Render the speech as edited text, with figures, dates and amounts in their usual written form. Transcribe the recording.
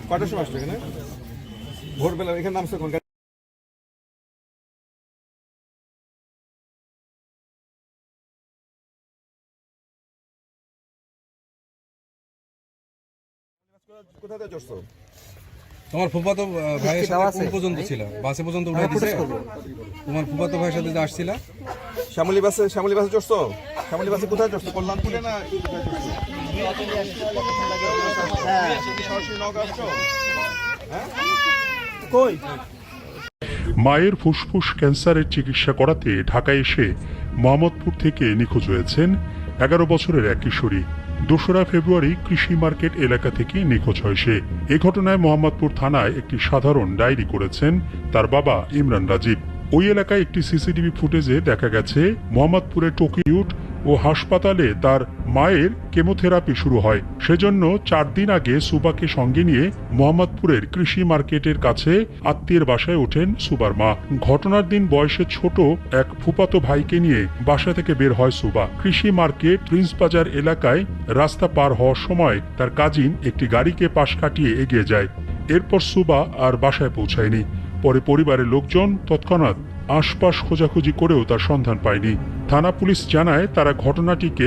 কয়টার সময় আসলো এখানে? ভোরবেলা এখানে নামছে কোন? কোথায় চড়ছো? তোমার ফুফাতো ভাইয়ের সাথে কোন পর্যন্ত ছিল? বাসে পর্যন্ত উঠে দিছে? তোমার ফুফাতো ভাইয়ের সাথে যে আসছিলা শ্যামলী বাসে চড়ছো? শ্যামলী বাসে কোথায় চড়ছো? কল্যাণপুরে না কোথায় চড়ছো? সরাসরি নওগাঁ আসছো? হ্যাঁ কই? মায়ের ফুসফুস ক্যান্সারের চিকিৎসা করাতে ঢাকায় এসে মোহাম্মদপুর থেকে নিখোঁজ হয়েছেন 11 বছরের এক কিশোরী। 2রা ফেব্রুয়ারি কৃষি মার্কেট এলাকা থেকে নিখোঁজ হয় সে। এ ঘটনায় মোহাম্মদপুর থানায় একটি সাধারণ ডায়েরি করেছেন তার বাবা ইমরান রাজীব। ওই এলাকায় একটি সিসিটিভি ফুটেজে দেখা গেছে মোহাম্মদপুরের টোকিউট ও হাসপাতালে তার মায়ের কেমোথেরাপি শুরু হয়। সেজন্য 4 দিন আগে সুবাকে সঙ্গে নিয়ে মোহাম্মদপুরের কৃষি মার্কেটের কাছে আত্মীয়ের বাসায় ওঠেন সুবার মা। ঘটনার দিন বয়সে ছোট এক ফুফাতো ভাইকে নিয়ে বাসা থেকে বের হয় সুবা। কৃষি মার্কেট প্রিন্স বাজার এলাকায় রাস্তা পার হওয়ার সময় তার কাজিন একটি গাড়িকে পাশ কাটিয়ে এগিয়ে যায়। এরপর সুবা আর বাসায় পৌঁছায়নি। পরে পরিবারের লোকজন তৎক্ষণাৎ আশপাশ খোঁজাখুঁজি করেও তার সন্ধান পায়নি। থানা পুলিশ জানায় তারা ঘটনাটিকে